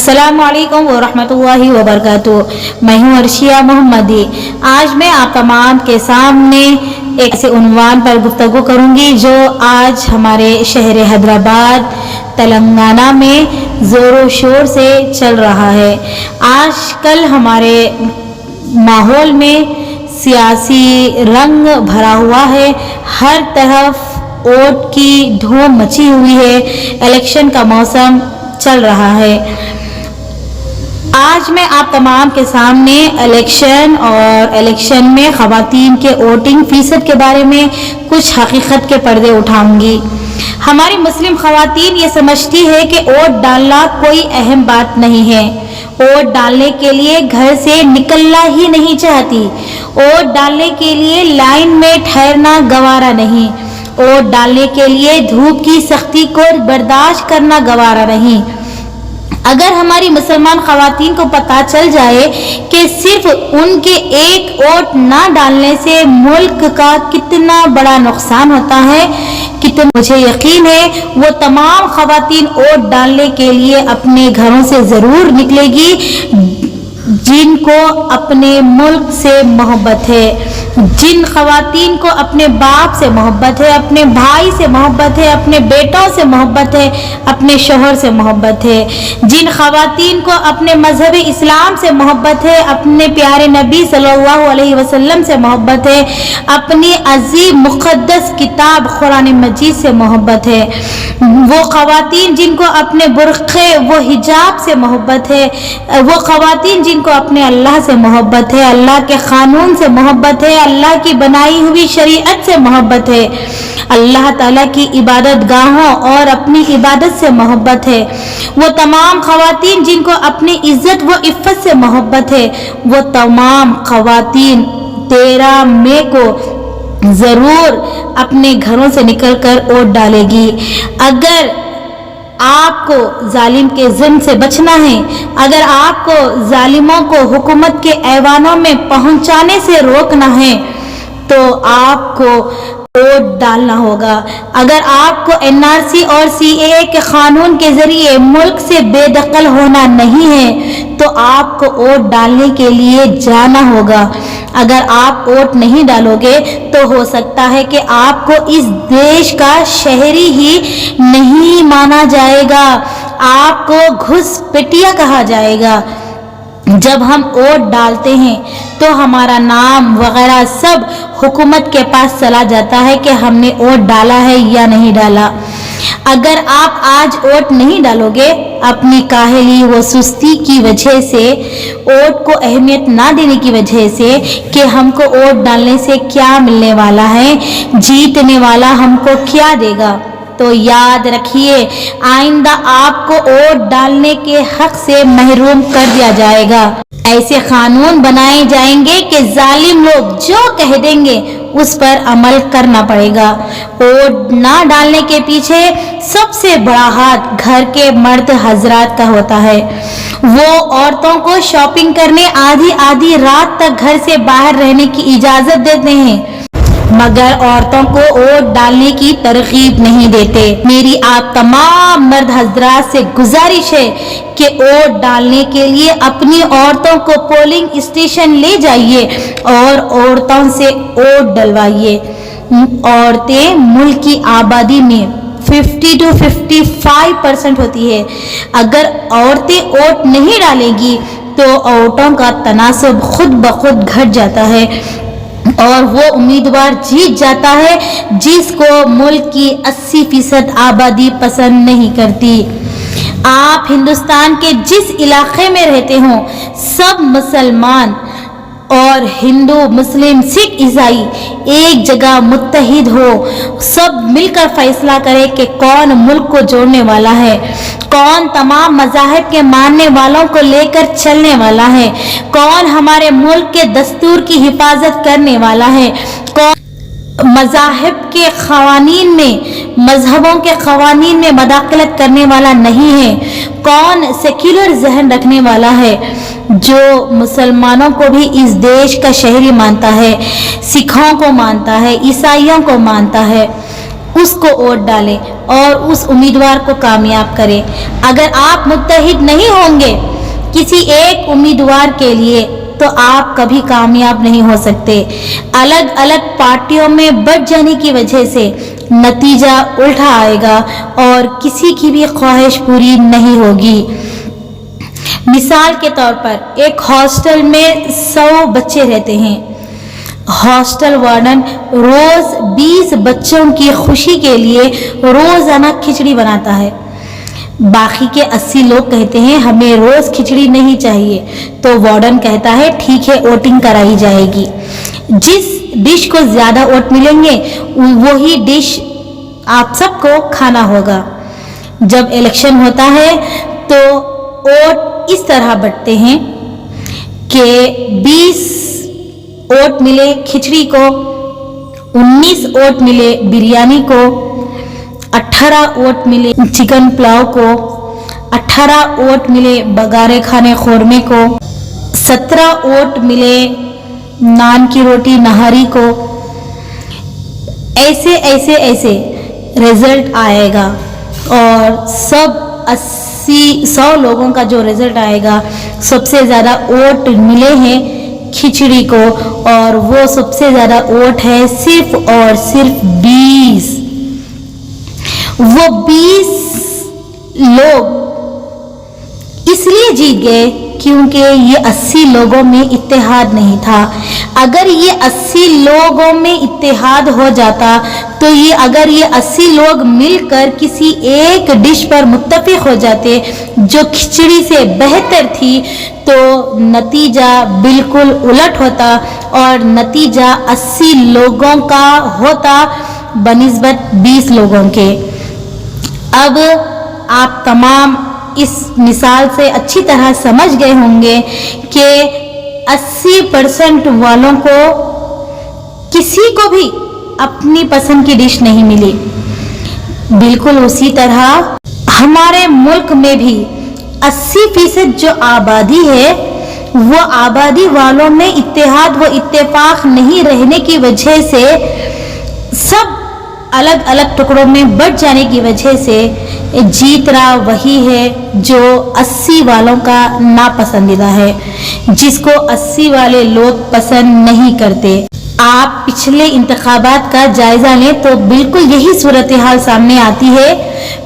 अस्सलामु अलैकुम वरहमतुल्लाहि वबरकातुहू। मैं हूँ अर्शिया मोहम्मदी। आज मैं आप तमाम के सामने एक ऐसे उन्वान पर गुफ्तगू करूँगी जो आज हमारे शहर हैदराबाद तेलंगाना में ज़ोरों शोर से चल रहा है। आजकल हमारे माहौल में सियासी रंग भरा हुआ है, हर तरफ वोट की धूम मची हुई है, इलेक्शन का मौसम चल रहा है। आज मैं आप तमाम के सामने इलेक्शन और इलेक्शन में ख़वातीन के वोटिंग फ़ीसद के बारे में कुछ हकीकत के पर्दे उठाऊंगी। हमारी मुस्लिम ख़वातीन ये समझती है कि वोट डालना कोई अहम बात नहीं है। वोट डालने के लिए घर से निकलना ही नहीं चाहती। वोट डालने के लिए लाइन में ठहरना गवारा नहीं। वोट डालने के लिए धूप की सख्ती को बर्दाश्त करना गवारा नहीं। अगर हमारी मुसलमान ख़वातीन को पता चल जाए कि सिर्फ उनके एक वोट ना डालने से मुल्क का कितना बड़ा नुकसान होता है, कितना मुझे यकीन है वो तमाम ख़वातीन वोट डालने के लिए अपने घरों से ज़रूर निकलेगी जिनको अपने मुल्क से मोहब्बत है। जिन ख़वातीन को अपने बाप से मोहब्बत है, अपने भाई से मोहब्बत है, अपने बेटों से मोहब्बत है, अपने शोहर से मोहब्बत है। जिन ख़वातीन को अपने मज़हब इस्लाम से मोहब्बत है, अपने प्यारे नबी सल्लल्लाहु अलैहि वसल्लम से मोहब्बत है, अपनी अजीब मुक़द्दस किताब कुरान मजीद से मोहब्बत है। वो ख़वातीन जिनको अपने बुर्क़े व हिजाब से मोहब्बत है, वो ख़वातीन जिनको अपने अल्लाह से मोहब्बत है, अल्लाह के क़ानून से मोहब्बत है, अल्लाह की बनाई हुई शरीयत से मोहब्बत है, अल्लाह ताला की इबादत गाहों और अपनी इबादत से मोहब्बत है। वो तमाम ख़वातीन जिनको अपनी इज़्ज़त व इफ़्फ़त से मोहब्बत है, वो तमाम ख़वातीन 13 मई को ज़रूर अपने घरों से निकलकर वोट डालेगी। अगर आपको जालिम के ज़ुल्म से बचना है, अगर आपको जालिमों को हुकूमत के ऐवानों में पहुंचाने से रोकना है, तो आपको वोट डालना होगा। अगर आपको एनआरसी और सीएए के कानून के जरिए मुल्क से बेदखल होना नहीं है, तो आपको वोट डालने के लिए जाना होगा। अगर आप वोट नहीं डालोगे तो हो सकता है कि आपको इस देश का शहरी ही नहीं माना जाएगा, आपको घुसपैठिया कहा जाएगा। जब हम वोट डालते हैं तो हमारा नाम वगैरह सब हुकूमत के पास चला जाता है कि हमने वोट डाला है या नहीं डाला। अगर आप आज वोट नहीं डालोगे, अपनी काहली व सुस्ती की वजह से, वोट को अहमियत ना देने की वजह से कि हमको वोट डालने से क्या मिलने वाला है, जीतने वाला हमको क्या देगा, तो याद रखिए आइंदा आपको वोट डालने के हक से महरूम कर दिया जाएगा। ऐसे कानून बनाए जाएंगे कि जालिम लोग जो कह देंगे उस पर अमल करना पड़ेगा। वोट ना डालने के पीछे सबसे बड़ा हाथ घर के मर्द हजरात का होता है। वो औरतों को शॉपिंग करने आधी आधी रात तक घर से बाहर रहने की इजाजत देते हैं, मगर औरतों को वोट डालने की तरगीब नहीं देते। मेरी आप तमाम मर्द हजरात से गुजारिश है कि वोट डालने के लिए अपनी औरतों को पोलिंग स्टेशन ले जाइए और औरतों से वोट डलवाइए। औरतें मुल्क की आबादी में 50 to 55% होती है। अगर औरतें वोट नहीं डालेंगी तो वोटों का तनासब खुद ब खुद घट जाता है और वो उम्मीदवार जीत जाता है जिसको मुल्क की 80% आबादी पसंद नहीं करती। आप हिंदुस्तान के जिस इलाके में रहते हो, सब मुसलमान और हिंदू, मुस्लिम, सिख, ईसाई एक जगह मुत्तहिद हो, सब मिलकर फैसला करें कि कौन मुल्क को जोड़ने वाला है, कौन तमाम मज़ाहिब के मानने वालों को लेकर चलने वाला है, कौन हमारे मुल्क के दस्तूर की हिफाजत करने वाला है, कौन मज़ाहिब के क़वानीन में, मज़हबों के क़वानीन में मदाखलत करने वाला नहीं है, कौन सेक्युलर जहन रखने वाला है, जो मुसलमानों को भी इस देश का शहरी मानता है, सिखों को मानता है, ईसाइयों को मानता है। اس کو वोट डालें और उस उम्मीदवार को कामयाब करें। अगर आप मुत्तहिद नहीं होंगे किसी एक उम्मीदवार के लिए तो आप कभी कामयाब नहीं हो सकते। अलग अलग पार्टियों में बंट जाने की वजह से नतीजा उल्टा आएगा और किसी की भी ख्वाहिश पूरी नहीं होगी। मिसाल के तौर पर एक हॉस्टल में 100 बच्चे रहते हैं। हॉस्टल वार्डन रोज 20 बच्चों की खुशी के लिए रोजाना खिचड़ी बनाता है। बाकी के 80 लोग कहते हैं हमें रोज खिचड़ी नहीं चाहिए, तो वार्डन कहता है ठीक है, वोटिंग कराई जाएगी। जिस डिश को ज्यादा वोट मिलेंगे वही डिश आप सबको खाना होगा। जब इलेक्शन होता है तो वोट इस तरह बंटते हैं कि 20 वोट मिले खिचड़ी को, 19 वोट मिले बिरयानी को, 18 वोट मिले चिकन पुलाव को, 18 वोट मिले बगारे खाने खोरमे को, 17 वोट मिले नान की रोटी नहारी को। ऐसे ऐसे ऐसे रिजल्ट आएगा और सब 100 लोगों का जो रिजल्ट आएगा, सबसे ज़्यादा वोट मिले हैं खिचड़ी को और वो सबसे ज़्यादा वोट है सिर्फ और सिर्फ 20। वो 20 लोग इसलिए जीत गए क्योंकि ये 80 लोगों में इत्तेहाद नहीं था। अगर ये 80 लोगों में इत्तेहाद हो जाता तो अगर ये 80 लोग मिलकर किसी एक डिश पर मुत्तफिक हो जाते जो खिचड़ी से बेहतर थी, तो नतीजा बिल्कुल उलट होता और नतीजा 80 लोगों का होता बनिस्बत 20 लोगों के। अब आप तमाम इस मिसाल से अच्छी तरह समझ गए होंगे कि 80% वालों को किसी को भी अपनी पसंद की डिश नहीं मिली। बिल्कुल उसी तरह हमारे मुल्क में भी 80% जो आबादी है वो आबादी वालों में इत्तेहाद व इत्तेफाक नहीं रहने की वजह से, सब अलग अलग टुकड़ों में बंट जाने की वजह से जीत रहा वही है जो 80 वालों का नापसंदीदा है, जिसको 80 वाले लोग पसंद नहीं करते। आप पिछले इंतखाबात का जायजा लें तो बिल्कुल यही सूरत हाल सामने आती है।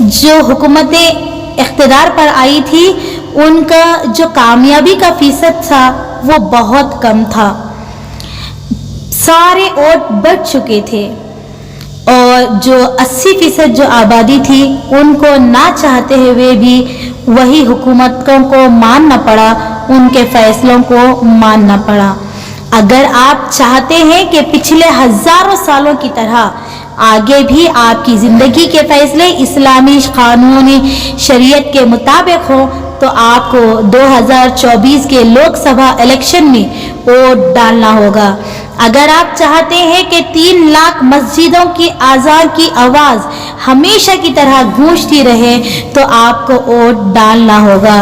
जो हुकूमतें इख्तिदार पर आई थी उनका जो कामयाबी का फीसद था वो बहुत कम था। सारे वोट बंट चुके थे और जो 80% जो आबादी थी उनको ना चाहते हुए भी वही हुकूमतों को मानना पड़ा, उनके फैसलों को मानना पड़ा। अगर आप चाहते हैं कि पिछले हजारों सालों की तरह आगे भी आपकी ज़िंदगी के फैसले इस्लामी कानूनी शरीयत के मुताबिक हो तो आपको 2024 के लोकसभा इलेक्शन में वोट डालना होगा। अगर आप चाहते हैं कि 3 लाख मस्जिदों की आज़ान की आवाज़ हमेशा की तरह गूंजती रहे तो आपको वोट डालना होगा।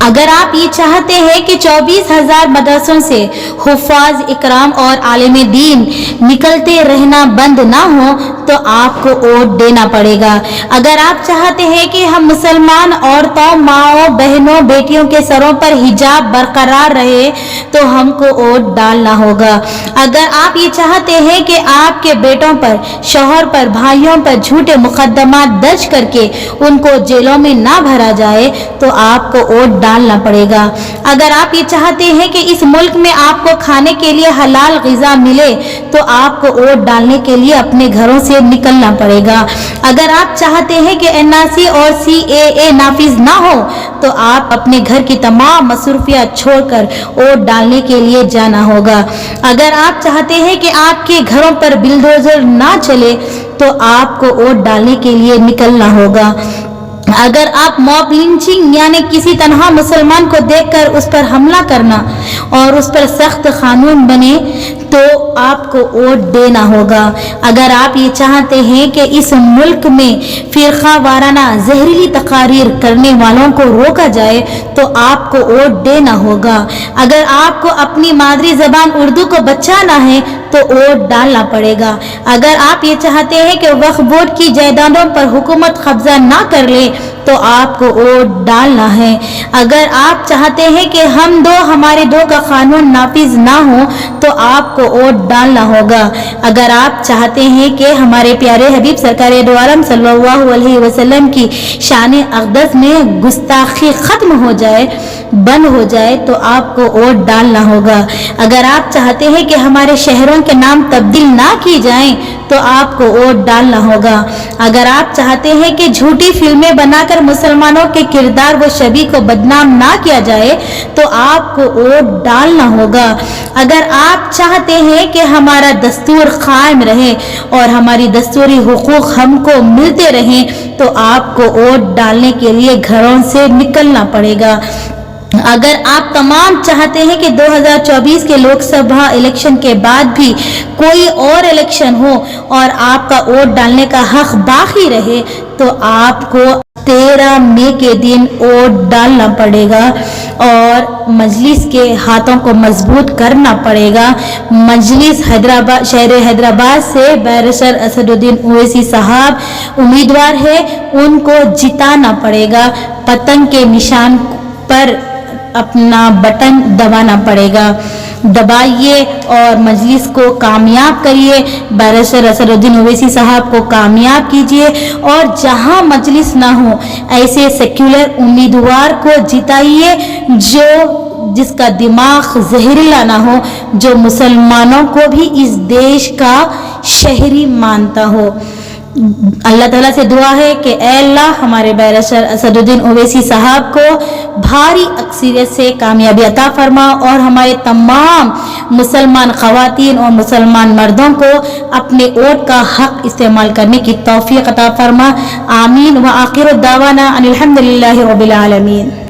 अगर आप ये चाहते हैं कि 24,000 मदरसों से हुफ़ाज़ इकराम और आलिम दीन निकलते रहना बंद ना हो तो आपको वोट देना पड़ेगा। अगर आप चाहते हैं कि हम मुसलमान औरतों, माओं, बहनों, बेटियों के सरों पर हिजाब बरकरार रहे तो हमको वोट डालना होगा। अगर आप ये चाहते हैं कि आपके बेटों पर, शौहर पर, भाइयों पर झूठे मुकदमा दर्ज करके उनको जेलों में ना भरा जाए तो आपको वोट डालना पड़ेगा। अगर आप ये चाहते हैं कि इस मुल्क में आपको खाने के लिए हलाल ग़िज़ा मिले तो आपको वोट डालने के लिए अपने घरों से निकलना पड़ेगा। अगर आप चाहते हैं कि एनआरसी और CAA नाफिज ना हो तो आप अपने घर की तमाम मसरूफियात छोड़कर वोट डालने के लिए जाना होगा। अगर आप चाहते हैं कि आपके घरों पर बिलडोजर ना चले तो आपको वोट डालने के लिए निकलना होगा। अगर आप मॉब लिंचिंग यानी किसी तनहा मुसलमान को देखकर उस पर हमला करना और उस पर सख्त कानून बने तो आपको वोट देना होगा। अगर आप ये चाहते हैं कि इस मुल्क में फ़िरका वाराना जहरीली तकारीर करने वालों को रोका जाए तो आपको वोट देना होगा। अगर आपको अपनी मादरी ज़बान उर्दू को बचाना है تو वोट डालना पड़ेगा। अगर आप ये चाहते हैं कि वक्फ बोर्ड की जायदादों पर हुकूमत कब्जा ना कर ले तो आपको वोट डालना है। अगर आप चाहते हैं कि हमारे दो का कानून नाफिज ना हो तो आपको वोट डालना होगा। अगर आप चाहते हैं कि हमारे प्यारे हबीब सरकार दो आलम सल्लल्लाहु अलैहि वसल्लम की शान अक़दस में गुस्ताखी ख़त्म हो जाए, बंद हो जाए, तो आपको वोट डालना होगा। अगर आप चाहते हैं कि हमारे शहरों के नाम तब्दील ना की जाएं तो आपको वोट डालना होगा। अगर आप चाहते हैं कि झूठी फिल्में बनाकर मुसलमानों के किरदार व शबी को बदनाम ना किया जाए तो आपको वोट डालना होगा। अगर आप चाहते हैं कि हमारा दस्तूर कायम रहे और हमारी दस्तूरी हुकूक हमको मिलते रहें तो आपको वोट डालने के लिए घरों से निकलना पड़ेगा। अगर आप तमाम चाहते हैं कि 2024 के लोकसभा इलेक्शन के बाद भी कोई और इलेक्शन हो और आपका वोट डालने का हक बाकी रहे तो आपको 13 मई के दिन वोट डालना पड़ेगा और मजलिस के हाथों को मजबूत करना पड़ेगा। मजलिस हैदराबाद, शहर हैदराबाद से बैरिस्टर असदुद्दीन ओवैसी साहब उम्मीदवार है, उनको जिताना पड़ेगा। पतंग के निशान पर अपना बटन दबाना पड़ेगा। दबाइए और मजलिस को कामयाब करिए। बैरिस्टर असदुद्दीन ओवैसी साहब को कामयाब कीजिए और जहां मजलिस ना हो ऐसे सेक्युलर उम्मीदवार को जिताइए जिसका दिमाग जहरीला ना हो, जो मुसलमानों को भी इस देश का शहरी मानता हो। अल्लाह ताला से दुआ है कि ऐ अल्लाह हमारे बैरिस्टर असदुद्दीन ओवैसी साहब को भारी अक्सरियत से कामयाबी अता फरमा और हमारे तमाम मुसलमान ख़वातीन और मुसलमान मर्दों को अपने वोट का हक इस्तेमाल करने की तौफीक अता फरमा। आमीन व आखिर दावाना अनिल हम्दुलिल्लाहि रब्बिल आलमीन।